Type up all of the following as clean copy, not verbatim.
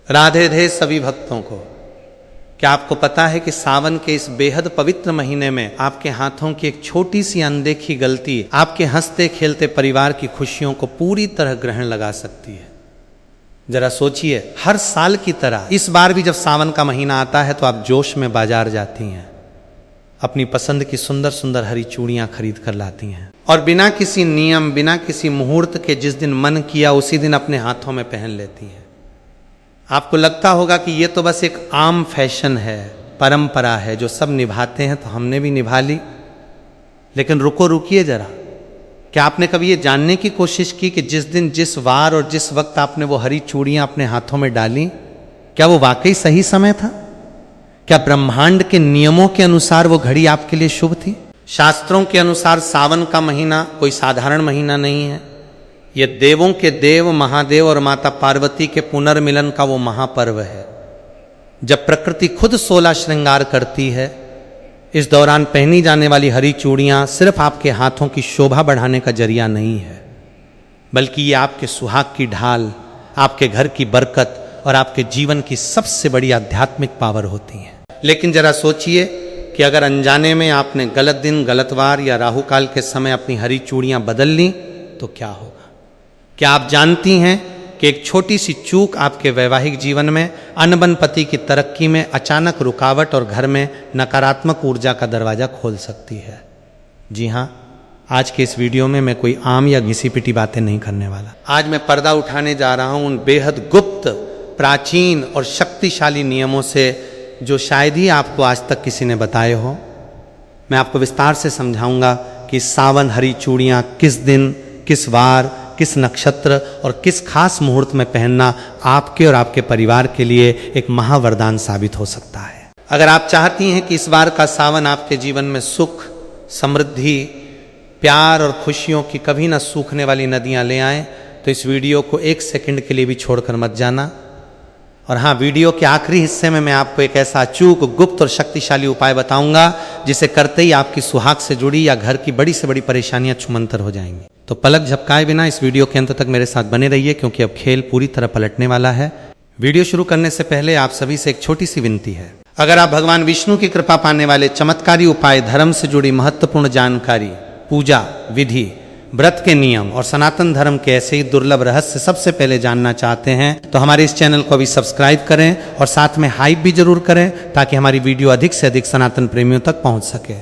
राधे राधे सभी भक्तों को। क्या आपको पता है कि सावन के इस बेहद पवित्र महीने में आपके हाथों की एक छोटी सी अनदेखी गलती आपके हंसते खेलते परिवार की खुशियों को पूरी तरह ग्रहण लगा सकती है। जरा सोचिए, हर साल की तरह इस बार भी जब सावन का महीना आता है तो आप जोश में बाजार जाती हैं, अपनी पसंद की सुंदर सुंदर हरी चूड़ियां खरीद कर लाती हैं और बिना किसी नियम, बिना किसी मुहूर्त के जिस दिन मन किया उसी दिन अपने हाथों में पहन लेती हैं। आपको लगता होगा कि ये तो बस एक आम फैशन है, परंपरा है जो सब निभाते हैं तो हमने भी निभा ली। लेकिन रुकिए जरा, क्या आपने कभी ये जानने की कोशिश की कि जिस दिन, जिस वार और जिस वक्त आपने वो हरी चूड़ियां अपने हाथों में डाली, क्या वो वाकई सही समय था? क्या ब्रह्मांड के नियमों के अनुसार वो घड़ी आपके लिए शुभ थी? शास्त्रों के अनुसार सावन का महीना कोई साधारण महीना नहीं है। ये देवों के देव महादेव और माता पार्वती के पुनर्मिलन का वो महापर्व है, जब प्रकृति खुद 16 श्रृंगार करती है। इस दौरान पहनी जाने वाली हरी चूड़ियां सिर्फ आपके हाथों की शोभा बढ़ाने का जरिया नहीं है, बल्कि ये आपके सुहाग की ढाल, आपके घर की बरकत और आपके जीवन की सबसे बड़ी आध्यात्मिक पावर होती है। लेकिन जरा सोचिए कि अगर अनजाने में आपने गलत दिन, गलत वार या राहु काल के समय अपनी हरी चूड़ियां बदल ली तो क्या होगा? क्या आप जानती हैं कि एक छोटी सी चूक आपके वैवाहिक जीवन में, अनबन पति की तरक्की में अचानक रुकावट और घर में नकारात्मक ऊर्जा का दरवाजा खोल सकती है? जी हाँ, आज के इस वीडियो में मैं कोई आम या घिसी पिटी बातें नहीं करने वाला। आज मैं पर्दा उठाने जा रहा हूं उन बेहद गुप्त, प्राचीन और शक्तिशाली नियमों से जो शायद ही आपको आज तक किसी ने बताए हो। मैं आपको विस्तार से समझाऊंगा कि सावन हरी चूड़ियां किस दिन, किस वार, किस नक्षत्र और किस खास मुहूर्त में पहनना आपके और आपके परिवार के लिए एक महावरदान साबित हो सकता है। अगर आप चाहती हैं कि इस बार का सावन आपके जीवन में सुख, समृद्धि, प्यार और खुशियों की कभी ना सूखने वाली नदियां ले आए, तो इस वीडियो को 1 सेकंड के लिए भी छोड़कर मत जाना। और हाँ, वीडियो के आखिरी हिस्से में मैं आपको एक ऐसा अचूक, गुप्त और शक्तिशाली उपाय बताऊंगा जिसे करते ही आपकी सुहाग से जुड़ी या घर की बड़ी से बड़ी परेशानियां छूमंतर हो जाएंगी। तो पलक झपकाए बिना इस वीडियो के अंत तक मेरे साथ बने रहिए, क्योंकि अब खेल पूरी तरह पलटने वाला है। वीडियो शुरू करने से पहले आप सभी से एक छोटी सी विनती है। अगर आप भगवान विष्णु की कृपा पाने वाले चमत्कारी उपाय, धर्म से जुड़ी महत्वपूर्ण जानकारी, पूजा विधि, व्रत के नियम और सनातन धर्म के ऐसे ही दुर्लभ रहस्य सबसे पहले जानना चाहते हैं तो हमारे इस चैनल को अभी सब्सक्राइब करें और साथ में हाइप भी जरूर करें, ताकि हमारी वीडियो अधिक से अधिक सनातन प्रेमियों तक पहुंच सके।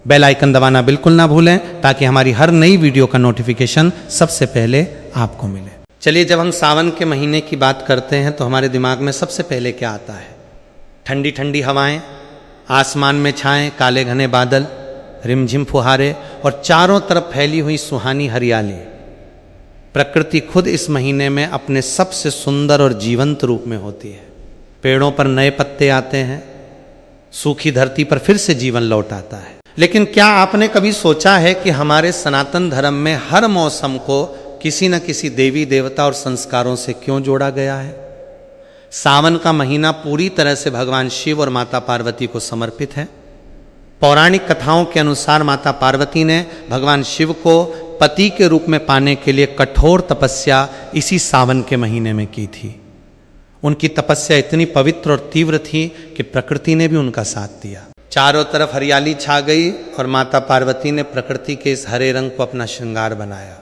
बेल आइकन दबाना बिल्कुल ना भूलें, ताकि हमारी हर नई वीडियो का नोटिफिकेशन सबसे पहले आपको मिले। चलिए, जब हम सावन के महीने की बात करते हैं तो हमारे दिमाग में सबसे पहले क्या आता है? ठंडी ठंडी हवाएं, आसमान में छाएं काले घने बादल, रिमझिम फुहारे और चारों तरफ फैली हुई सुहानी हरियाली। प्रकृति खुद इस महीने में अपने सबसे सुंदर और जीवंत रूप में होती है। पेड़ों पर नए पत्ते आते हैं, सूखी धरती पर फिर से जीवन लौट आता है। लेकिन क्या आपने कभी सोचा है कि हमारे सनातन धर्म में हर मौसम को किसी न किसी देवी देवता और संस्कारों से क्यों जोड़ा गया है? सावन का महीना पूरी तरह से भगवान शिव और माता पार्वती को समर्पित है। पौराणिक कथाओं के अनुसार माता पार्वती ने भगवान शिव को पति के रूप में पाने के लिए कठोर तपस्या इसी सावन के महीने में की थी। उनकी तपस्या इतनी पवित्र और तीव्र थी कि प्रकृति ने भी उनका साथ दिया। चारों तरफ हरियाली छा गई और माता पार्वती ने प्रकृति के इस हरे रंग को अपना श्रृंगार बनाया।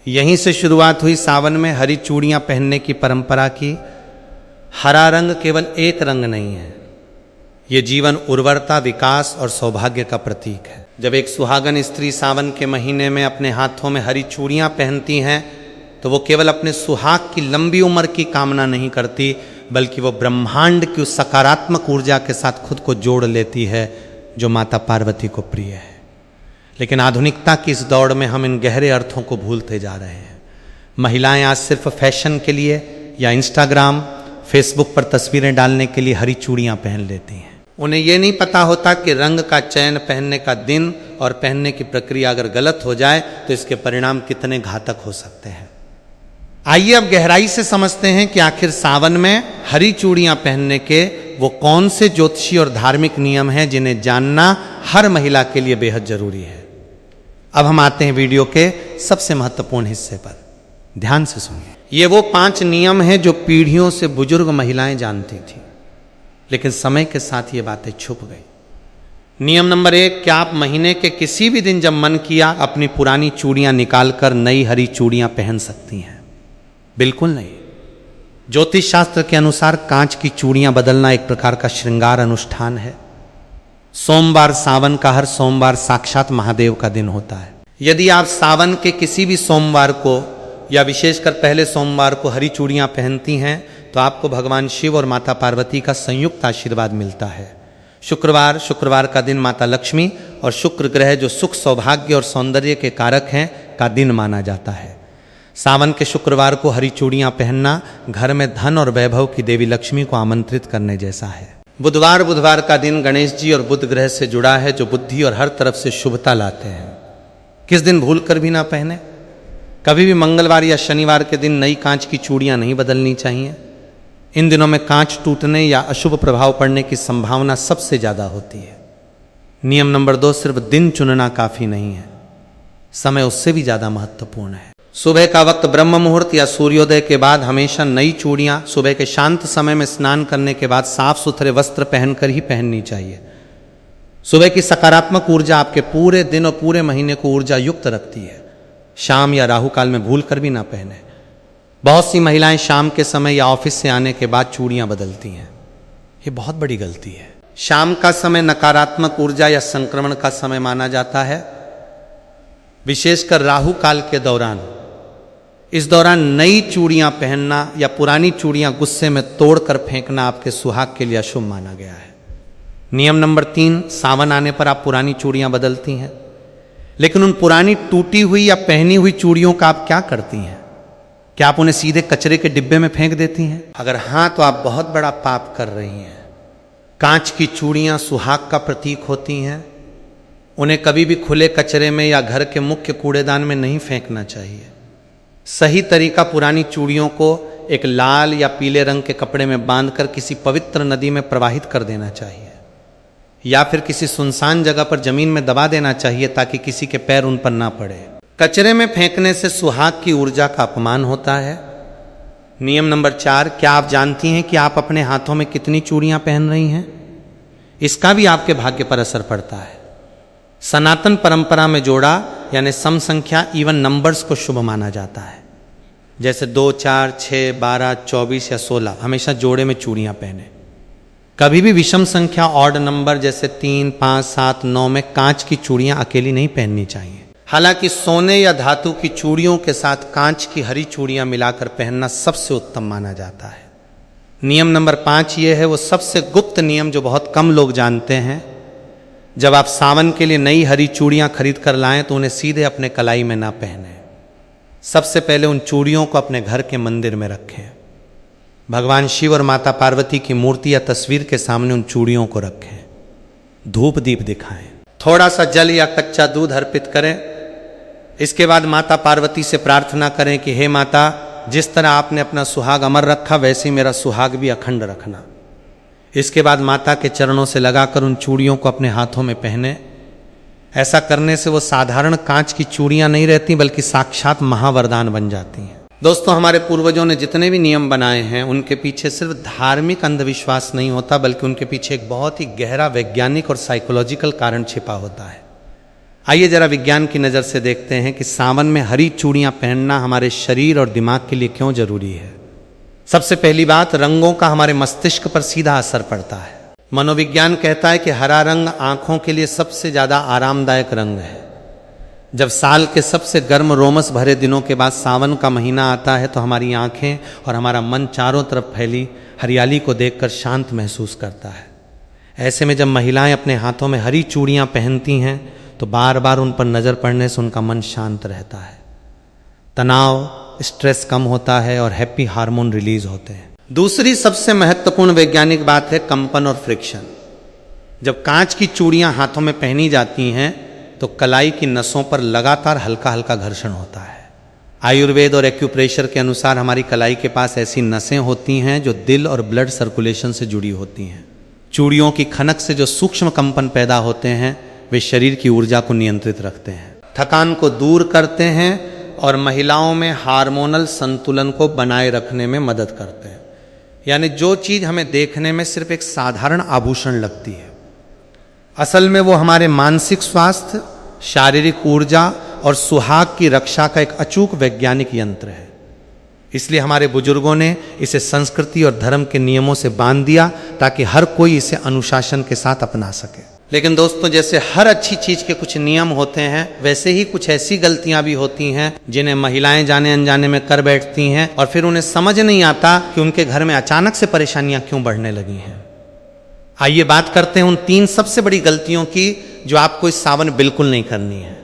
यहीं से शुरुआत हुई सावन में हरी चूड़ियां पहनने की परंपरा की। हरा रंग केवल एक रंग नहीं है, ये जीवन, उर्वरता, विकास और सौभाग्य का प्रतीक है। जब एक सुहागन स्त्री सावन के महीने में अपने हाथों में हरी चूड़ियां पहनती हैं तो वो केवल अपने सुहाग की लंबी उम्र की कामना नहीं करती, बल्कि वो ब्रह्मांड की उस सकारात्मक ऊर्जा के साथ खुद को जोड़ लेती है जो माता पार्वती को प्रिय है। लेकिन आधुनिकता की इस दौड़ में हम इन गहरे अर्थों को भूलते जा रहे हैं। महिलाएं आज सिर्फ फैशन के लिए या इंस्टाग्राम, फेसबुक पर तस्वीरें डालने के लिए हरी चूड़ियां पहन लेती हैं। उन्हें ये नहीं पता होता कि रंग का चयन, पहनने का दिन और पहनने की प्रक्रिया अगर गलत हो जाए तो इसके परिणाम कितने घातक हो सकते हैं। आइए अब गहराई से समझते हैं कि आखिर सावन में हरी चूड़ियां पहनने के वो कौन से ज्योतिषी और धार्मिक नियम हैं जिन्हें जानना हर महिला के लिए बेहद जरूरी है। अब हम आते हैं वीडियो के सबसे महत्वपूर्ण हिस्से पर। ध्यान से सुनिए। ये वो 5 नियम हैं जो पीढ़ियों से बुजुर्ग महिलाएं जानती थी, लेकिन समय के साथ ये बातें छुप गई। नियम नंबर 1, क्या आप महीने के किसी भी दिन जब मन किया अपनी पुरानी चूड़ियां निकालकर नई हरी चूड़ियां पहन सकती हैं? बिल्कुल नहीं। ज्योतिष शास्त्र के अनुसार कांच की चूड़ियां बदलना एक प्रकार का श्रृंगार अनुष्ठान है। सोमवार, सावन का हर सोमवार साक्षात महादेव का दिन होता है। यदि आप सावन के किसी भी सोमवार को या विशेषकर पहले सोमवार को हरी चूड़ियां पहनती हैं तो आपको भगवान शिव और माता पार्वती का संयुक्त आशीर्वाद मिलता है। शुक्रवार का दिन माता लक्ष्मी और शुक्र ग्रह जो सुख, सौभाग्य और सौंदर्य के कारक हैं का दिन माना जाता है। सावन के शुक्रवार को हरी चूड़ियां पहनना घर में धन और वैभव की देवी लक्ष्मी को आमंत्रित करने जैसा है। बुधवार का दिन गणेश जी और बुध ग्रह से जुड़ा है जो बुद्धि और हर तरफ से शुभता लाते हैं। किस दिन भूल कर भी ना पहने। कभी भी मंगलवार या शनिवार के दिन नई कांच की चूड़ियां नहीं बदलनी चाहिए। इन दिनों में कांच टूटने या अशुभ प्रभाव पड़ने की संभावना सबसे ज्यादा होती है। नियम नंबर 2, सिर्फ दिन चुनना काफी नहीं है, समय उससे भी ज्यादा महत्वपूर्ण है। सुबह का वक्त ब्रह्म मुहूर्त या सूर्योदय के बाद हमेशा नई चूड़ियां सुबह के शांत समय में स्नान करने के बाद साफ सुथरे वस्त्र पहनकर ही पहननी चाहिए। सुबह की सकारात्मक ऊर्जा आपके पूरे दिन और पूरे महीने को ऊर्जा युक्त रखती है। शाम या राहु काल में भूल कर भी ना पहने। बहुत सी महिलाएं शाम के समय या ऑफिस से आने के बाद चूड़ियां बदलती हैं, ये बहुत बड़ी गलती है। शाम का समय नकारात्मक ऊर्जा या संक्रमण का समय माना जाता है, विशेषकर राहु काल के दौरान। इस दौरान नई चूड़ियां पहनना या पुरानी चूड़ियां गुस्से में तोड़कर फेंकना आपके सुहाग के लिए अशुभ माना गया है। नियम नंबर 3, सावन आने पर आप पुरानी चूड़ियां बदलती हैं, लेकिन उन पुरानी टूटी हुई या पहनी हुई चूड़ियों का आप क्या करती हैं? क्या आप उन्हें सीधे कचरे के डिब्बे में फेंक देती हैं? अगर हाँ तो आप बहुत बड़ा पाप कर रही हैं। कांच की चूड़ियां सुहाग का प्रतीक होती हैं, उन्हें कभी भी खुले कचरे में या घर के मुख्य कूड़ेदान में नहीं फेंकना चाहिए। सही तरीका पुरानी चूड़ियों को एक लाल या पीले रंग के कपड़े में बांधकर किसी पवित्र नदी में प्रवाहित कर देना चाहिए या फिर किसी सुनसान जगह पर जमीन में दबा देना चाहिए ताकि किसी के पैर उन पर ना पड़े। कचरे में फेंकने से सुहाग की ऊर्जा का अपमान होता है। नियम नंबर 4, क्या आप जानती हैं कि आप अपने हाथों में कितनी चूड़ियां पहन रही हैं? इसका भी आपके भाग्य पर असर पड़ता है। सनातन परंपरा में जोड़ा यानी सम संख्या, इवन नंबर्स को शुभ माना जाता है। जैसे 2, 4, 6, 12, 24 या 16 हमेशा जोड़े में चूड़ियां पहने। कभी भी विषम संख्या, ऑड नंबर जैसे 3, 5, 7, 9 में कांच की चूड़ियां अकेली नहीं पहननी चाहिए। हालांकि सोने या धातु की चूड़ियों के साथ कांच की हरी चूड़ियां मिलाकर पहनना सबसे उत्तम माना जाता है। नियम नंबर 5 ये है वो सबसे गुप्त नियम जो बहुत कम लोग जानते हैं। जब आप सावन के लिए नई हरी चूड़ियां खरीद कर लाएं तो उन्हें सीधे अपने कलाई में ना पहने। सबसे पहले उन चूड़ियों को अपने घर के मंदिर में रखें। भगवान शिव और माता पार्वती की मूर्ति या तस्वीर के सामने उन चूड़ियों को रखें। धूप दीप दिखाएं, थोड़ा सा जल या कच्चा दूध अर्पित करें। इसके बाद माता पार्वती से प्रार्थना करें कि हे माता, जिस तरह आपने अपना सुहाग अमर रखा वैसे ही मेरा सुहाग भी अखंड रखना। इसके बाद माता के चरणों से लगाकर उन चूड़ियों को अपने हाथों में पहने। ऐसा करने से वो साधारण कांच की चूड़ियां नहीं रहती बल्कि साक्षात महावरदान बन जाती हैं। दोस्तों, हमारे पूर्वजों ने जितने भी नियम बनाए हैं उनके पीछे सिर्फ धार्मिक अंधविश्वास नहीं होता बल्कि उनके पीछे एक बहुत ही गहरा वैज्ञानिक और साइकोलॉजिकल कारण छिपा होता है। आइए जरा विज्ञान की नज़र से देखते हैं कि सावन में हरी चूड़ियां पहनना हमारे शरीर और दिमाग के लिए क्यों जरूरी है। सबसे पहली बात, रंगों का हमारे मस्तिष्क पर सीधा असर पड़ता है। मनोविज्ञान कहता है कि हरा रंग आंखों के लिए सबसे ज्यादा आरामदायक रंग है। जब साल के सबसे गर्म रोमस भरे दिनों के बाद सावन का महीना आता है तो हमारी आंखें और हमारा मन चारों तरफ फैली हरियाली को देखकर शांत महसूस करता है। ऐसे में जब महिलाएं अपने हाथों में हरी चूड़ियां पहनती हैं तो बार बार उन पर नजर पड़ने से उनका मन शांत रहता है, तनाव, स्ट्रेस कम होता है और हैप्पी हार्मोन रिलीज होते हैं। दूसरी सबसे महत्वपूर्ण वैज्ञानिक बात है कंपन और फ्रिक्शन। जब कांच की चूड़ियां हाथों में पहनी जाती हैं तो कलाई की नसों पर लगातार हल्का हल्का घर्षण होता है। आयुर्वेद और एक्यूप्रेशर के अनुसार हमारी कलाई के पास ऐसी नसें होती हैं जो दिल और ब्लड सर्कुलेशन से जुड़ी होती हैं। चूड़ियों की खनक से जो सूक्ष्म कंपन पैदा होते हैं वे शरीर की ऊर्जा को नियंत्रित रखते हैं, थकान को दूर करते हैं और महिलाओं में हार्मोनल संतुलन को बनाए रखने में मदद करते हैं। यानी जो चीज़ हमें देखने में सिर्फ एक साधारण आभूषण लगती है, असल में वो हमारे मानसिक स्वास्थ्य, शारीरिक ऊर्जा और सुहाग की रक्षा का एक अचूक वैज्ञानिक यंत्र है। इसलिए हमारे बुजुर्गों ने इसे संस्कृति और धर्म के नियमों से बांध दिया ताकि हर कोई इसे अनुशासन के साथ अपना सके। लेकिन दोस्तों, जैसे हर अच्छी चीज के कुछ नियम होते हैं, वैसे ही कुछ ऐसी गलतियां भी होती हैं जिन्हें महिलाएं जाने अनजाने में कर बैठती हैं और फिर उन्हें समझ नहीं आता कि उनके घर में अचानक से परेशानियां क्यों बढ़ने लगी हैं। आइए बात करते हैं उन 3 सबसे बड़ी गलतियों की जो आपको इस सावन बिल्कुल नहीं करनी है।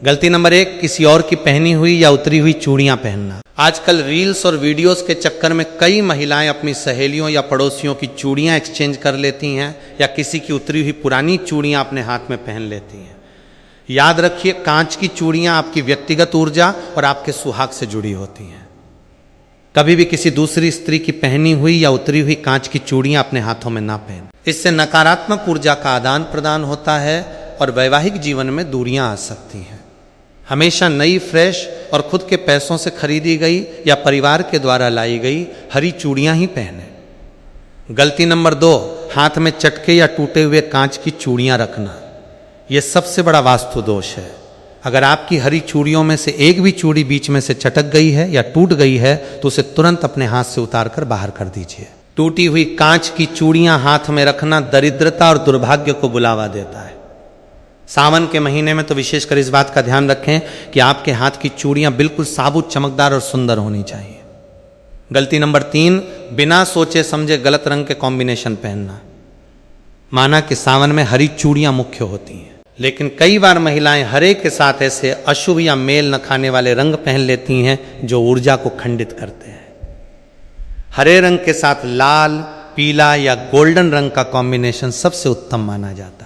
गलती नंबर 1, किसी और की पहनी हुई या उतरी हुई चूड़ियां पहनना। आजकल रील्स और वीडियोस के चक्कर में कई महिलाएं अपनी सहेलियों या पड़ोसियों की चूड़ियां एक्सचेंज कर लेती हैं या किसी की उतरी हुई पुरानी चूड़ियां अपने हाथ में पहन लेती हैं। याद रखिए, कांच की चूड़ियां आपकी व्यक्तिगत ऊर्जा और आपके सुहाग से जुड़ी होती हैं। कभी भी किसी दूसरी स्त्री की पहनी हुई या उतरी हुई कांच की चूड़ियां अपने हाथों में ना पहन। इससे नकारात्मक ऊर्जा का आदान प्रदान होता है और वैवाहिक जीवन में दूरियां आ सकती हैं। हमेशा नई, फ्रेश और खुद के पैसों से खरीदी गई या परिवार के द्वारा लाई गई हरी चूड़ियां ही पहने। गलती नंबर 2, हाथ में चटके या टूटे हुए कांच की चूड़ियां रखना। यह सबसे बड़ा वास्तु दोष है। अगर आपकी हरी चूड़ियों में से एक भी चूड़ी बीच में से चटक गई है या टूट गई है तो उसे तुरंत अपने हाथ से उतार कर बाहर कर दीजिए। टूटी हुई कांच की चूड़ियां हाथ में रखना दरिद्रता और दुर्भाग्य को बुलावा देता है। सावन के महीने में तो विशेषकर इस बात का ध्यान रखें कि आपके हाथ की चूड़ियां बिल्कुल साबुत, चमकदार और सुंदर होनी चाहिए। गलती नंबर 3, बिना सोचे समझे गलत रंग के कॉम्बिनेशन पहनना। माना कि सावन में हरी चूड़ियां मुख्य होती हैं, लेकिन कई बार महिलाएं हरे के साथ ऐसे अशुभ या मेल न खाने वाले रंग पहन लेती हैं जो ऊर्जा को खंडित करते हैं। हरे रंग के साथ लाल, पीला या गोल्डन रंग का कॉम्बिनेशन सबसे उत्तम माना जाता है।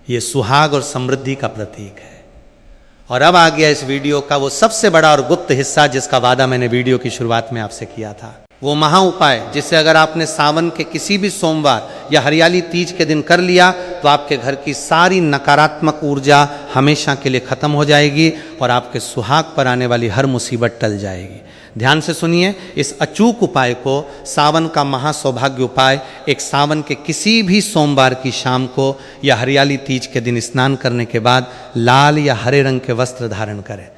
ये सुहाग और समृद्धि का प्रतीक है। और अब आ गया इस वीडियो का वो सबसे बड़ा और गुप्त हिस्सा जिसका वादा मैंने वीडियो की शुरुआत में आपसे किया था। वो महा उपाय जिसे अगर आपने सावन के किसी भी सोमवार या हरियाली तीज के दिन कर लिया तो आपके घर की सारी नकारात्मक ऊर्जा हमेशा के लिए खत्म हो जाएगी और आपके सुहाग पर आने वाली हर मुसीबत टल जाएगी। ध्यान से सुनिए, इस अचूक उपाय को, सावन का महासौभाग्य उपाय, एक सावन के किसी भी सोमवार की शाम को या हरियाली तीज के दिन स्नान करने के बाद लाल या हरे रंग के वस्त्र धारण करें।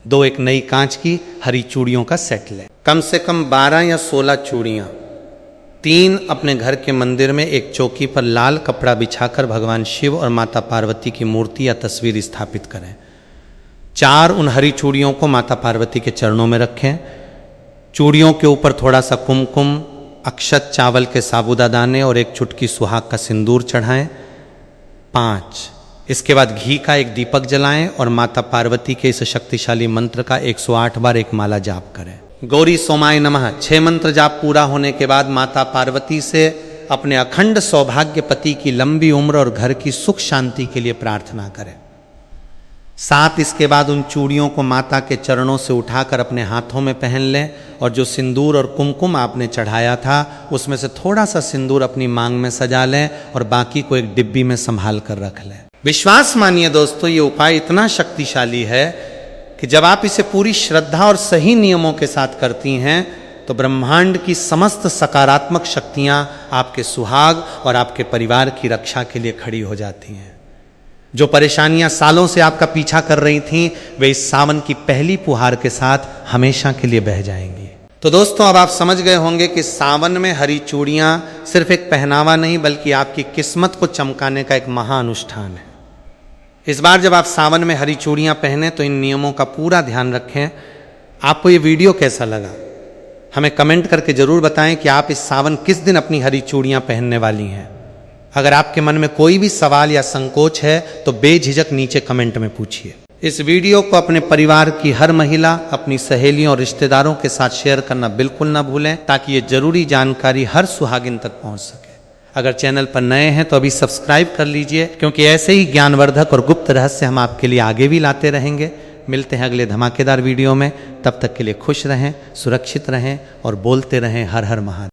2 एक नई कांच की हरी चूड़ियों का सेट लें, कम से कम 12 या 16 चूड़ियाँ। 3 अपने घर के मंदिर में एक चौकी पर लाल कपड़ा बिछाकर भगवान शिव और माता पार्वती की मूर्ति या तस्वीर स्थापित करें। 4 उन हरी चूड़ियों को माता पार्वती के चरणों में रखें। चूड़ियों के ऊपर थोड़ा सा कुमकुम, अक्षत, चावल के साबूदा दाने और एक चुटकी सुहाग का सिंदूर चढ़ाएं। 5 इसके बाद घी का एक दीपक जलाएं और माता पार्वती के इस शक्तिशाली मंत्र का 108 बार एक माला जाप करें। गौरी सोमाय नमः 6 मंत्र जाप पूरा होने के बाद माता पार्वती से अपने अखंड सौभाग्य पति की लंबी उम्र और घर की सुख शांति के लिए प्रार्थना करें। 7 इसके बाद उन चूड़ियों को माता के चरणों से उठाकर अपने हाथों में पहन लें और जो सिंदूर और कुमकुम आपने चढ़ाया था उसमें से थोड़ा सा सिंदूर अपनी मांग में सजा लें और बाकी को एक डिब्बी में संभाल कर रख लें। विश्वास मानिए दोस्तों, ये उपाय इतना शक्तिशाली है कि जब आप इसे पूरी श्रद्धा और सही नियमों के साथ करती हैं तो ब्रह्मांड की समस्त सकारात्मक शक्तियां आपके सुहाग और आपके परिवार की रक्षा के लिए खड़ी हो जाती हैं। जो परेशानियां सालों से आपका पीछा कर रही थीं, वे इस सावन की पहली फुहार के साथ हमेशा के लिए बह जाएंगी। तो दोस्तों, अब आप समझ गए होंगे कि सावन में हरी चूड़ियां सिर्फ एक पहनावा नहीं बल्कि आपकी किस्मत को चमकाने का एक महाअनुष्ठान है। इस बार जब आप सावन में हरी चूड़ियां पहने तो इन नियमों का पूरा ध्यान रखें। आपको ये वीडियो कैसा लगा हमें कमेंट करके जरूर बताएं कि आप इस सावन किस दिन अपनी हरी चूड़ियां पहनने वाली हैं। अगर आपके मन में कोई भी सवाल या संकोच है तो बेझिझक नीचे कमेंट में पूछिए। इस वीडियो को अपने परिवार की हर महिला, अपनी सहेलियों और रिश्तेदारों के साथ शेयर करना बिल्कुल ना भूलें ताकि ये जरूरी जानकारी हर सुहागिन तक पहुंच सके। अगर चैनल पर नए हैं तो अभी सब्सक्राइब कर लीजिए, क्योंकि ऐसे ही ज्ञानवर्धक और गुप्त रहस्य हम आपके लिए आगे भी लाते रहेंगे। मिलते हैं अगले धमाकेदार वीडियो में। तब तक के लिए खुश रहें, सुरक्षित रहें और बोलते रहें हर हर महादेव।